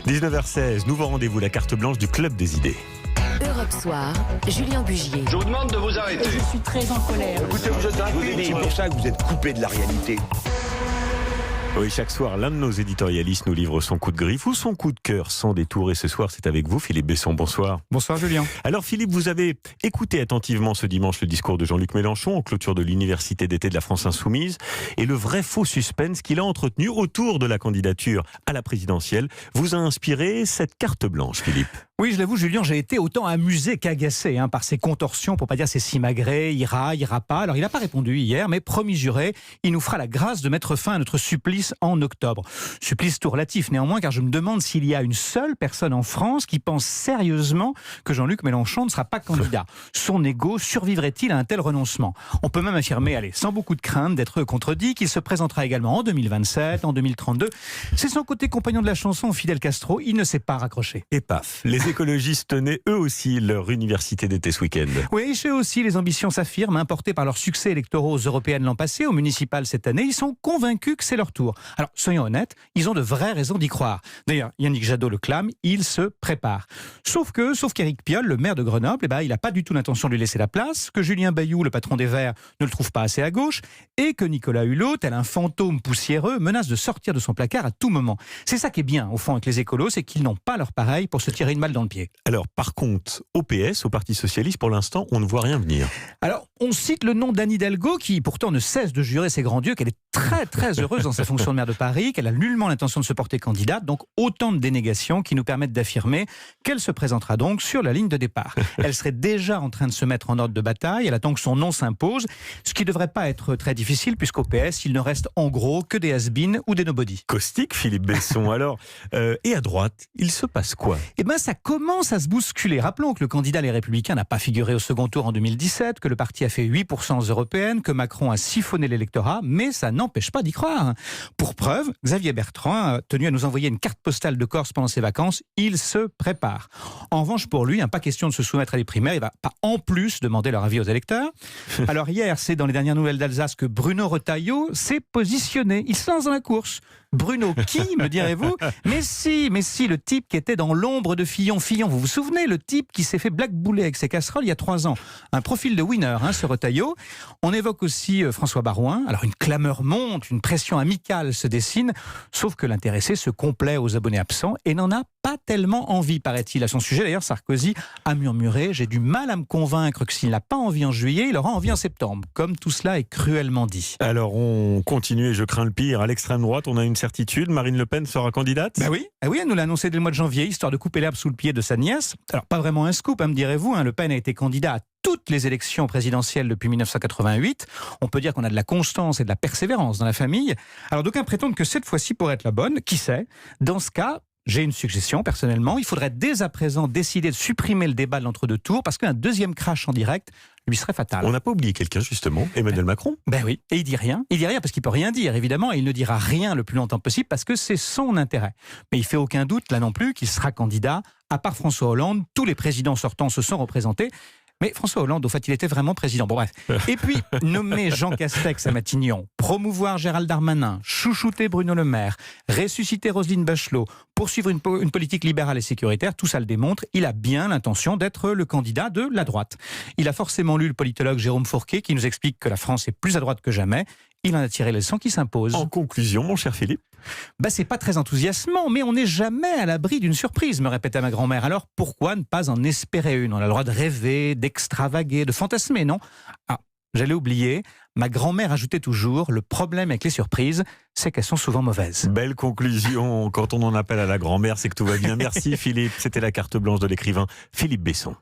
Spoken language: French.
19h16, nouveau rendez-vous, la carte blanche du Club des idées. Europe Soir, Julien Bugier. Je vous demande de vous arrêter. Je suis très en colère. Écoutez, vous êtes rapide. C'est pour ça que vous êtes coupé de la réalité. Oui, chaque soir, l'un de nos éditorialistes nous livre son coup de griffe ou son coup de cœur sans détour. Et ce soir, c'est avec vous, Philippe Besson. Bonsoir. Bonsoir Julien. Alors Philippe, vous avez écouté attentivement ce dimanche le discours de Jean-Luc Mélenchon en clôture de l'Université d'été de la France Insoumise et le vrai faux suspense qu'il a entretenu autour de la candidature à la présidentielle vous a inspiré cette carte blanche, Philippe. Oui, je l'avoue Julien, j'ai été autant amusé qu'agacé par ces contorsions, pour pas dire ces simagrées, ira pas. Alors il n'a pas répondu hier, mais promis juré, il nous fera la grâce de mettre fin à notre supplice en octobre. Supplice tout relatif néanmoins, car je me demande s'il y a une seule personne en France qui pense sérieusement que Jean-Luc Mélenchon ne sera pas candidat. Son ego survivrait-il à un tel renoncement? On peut même affirmer, sans beaucoup de crainte d'être contredit, qu'il se présentera également en 2027, en 2032. C'est son côté compagnon de la chanson, Fidel Castro, il ne s'est pas raccroché. Et paf, les écologistes tenaient eux aussi leur université d'été ce week-end. Oui, chez eux aussi, les ambitions s'affirment, portées par leurs succès électoraux aux européennes l'an passé, aux municipales cette année. Ils sont convaincus que c'est leur tour. Alors, soyons honnêtes, ils ont de vraies raisons d'y croire. D'ailleurs, Yannick Jadot le clame, il se prépare. Sauf qu'Éric Piolle, le maire de Grenoble, il n'a pas du tout l'intention de lui laisser la place, que Julien Bayou, le patron des Verts, ne le trouve pas assez à gauche, et que Nicolas Hulot, tel un fantôme poussiéreux, menace de sortir de son placard à tout moment. C'est ça qui est bien, au fond, avec les écolos, c'est qu'ils n'ont pas leur pareil pour se tirer une balle dans le pied. Alors, par contre, au PS, au Parti Socialiste, pour l'instant, on ne voit rien venir. Alors, on cite le nom d'Anne Hidalgo, qui pourtant ne cesse de jurer ses grands dieux qu'elle est très très heureuse dans sa fonction de maire de Paris, qu'elle a nullement l'intention de se porter candidate, donc autant de dénégations qui nous permettent d'affirmer qu'elle se présentera donc sur la ligne de départ. Elle serait déjà en train de se mettre en ordre de bataille, elle attend que son nom s'impose, ce qui ne devrait pas être très difficile, puisqu'au PS, il ne reste en gros que des has-beens ou des nobody. Caustique, Philippe Besson. Alors, et à droite, il se passe quoi? Ça commence à se bousculer. Rappelons que le candidat Les Républicains n'a pas figuré au second tour en 2017, que le parti a fait 8% aux européennes, que Macron a siphonné l'électorat, mais ça n'empêche pas d'y croire. Pour preuve, Xavier Bertrand a tenu à nous envoyer une carte postale de Corse pendant ses vacances. Il se prépare. En revanche, pour lui, pas question de se soumettre à des primaires. Il ne va pas en plus demander leur avis aux électeurs. Alors hier, c'est dans les dernières nouvelles d'Alsace que Bruno Retailleau s'est positionné. Il se lance dans la course. Bruno qui, me direz-vous? Mais si, le type qui était dans l'ombre de Fillon. Fillon, vous vous souvenez, le type qui s'est fait blackbouler avec ses casseroles il y a 3 ans. Un profil de winner, ce Retailleau. On évoque aussi François Baroin. Alors une clameur monte, une pression amicale se dessine, sauf que l'intéressé se complaît aux abonnés absents et n'en a pas tellement envie, paraît-il. À son sujet, d'ailleurs, Sarkozy a murmuré « J'ai du mal à me convaincre que s'il n'a pas envie en juillet, il aura envie en septembre ». Comme tout cela est cruellement dit. Alors on continue et je crains le pire. À l'extrême droite, on a une certitude, Marine Le Pen sera candidate? Oui, elle nous l'a annoncé dès le mois de janvier, histoire de couper l'herbe sous le pied de sa nièce. Alors pas vraiment un scoop, me direz-vous, Le Pen a été candidat à toutes les élections présidentielles depuis 1988. On peut dire qu'on a de la constance et de la persévérance dans la famille. Alors d'aucuns prétendent que cette fois-ci pourrait être la bonne. Qui sait? Dans ce cas, j'ai une suggestion, personnellement. Il faudrait dès à présent décider de supprimer le débat de l'entre-deux tours parce qu'un deuxième crash en direct lui serait fatal. On n'a pas oublié quelqu'un, justement, Emmanuel Macron. Oui, et il dit rien. Il dit rien parce qu'il peut rien dire, évidemment, et il ne dira rien le plus longtemps possible parce que c'est son intérêt. Mais il fait aucun doute, là non plus, qu'il sera candidat. À part François Hollande, tous les présidents sortants se sont représentés. Mais François Hollande, au fait, il était vraiment président. Bon, bref. Et puis, nommer Jean Castex à Matignon, promouvoir Gérald Darmanin, chouchouter Bruno Le Maire, ressusciter Roselyne Bachelot, poursuivre une politique libérale et sécuritaire, tout ça le démontre, il a bien l'intention d'être le candidat de la droite. Il a forcément lu le politologue Jérôme Fourquet qui nous explique que la France est plus à droite que jamais. Il en a tiré les leçons qui s'imposent. En conclusion, mon cher Philippe? C'est pas très enthousiasmant, mais on n'est jamais à l'abri d'une surprise, me répétait ma grand-mère. Alors pourquoi ne pas en espérer une? On a le droit de rêver, d'extravaguer, de fantasmer, non? J'allais oublier, ma grand-mère ajoutait toujours, le problème avec les surprises, c'est qu'elles sont souvent mauvaises. Belle conclusion, quand on en appelle à la grand-mère, c'est que tout va bien. Merci Philippe, c'était la carte blanche de l'écrivain Philippe Besson.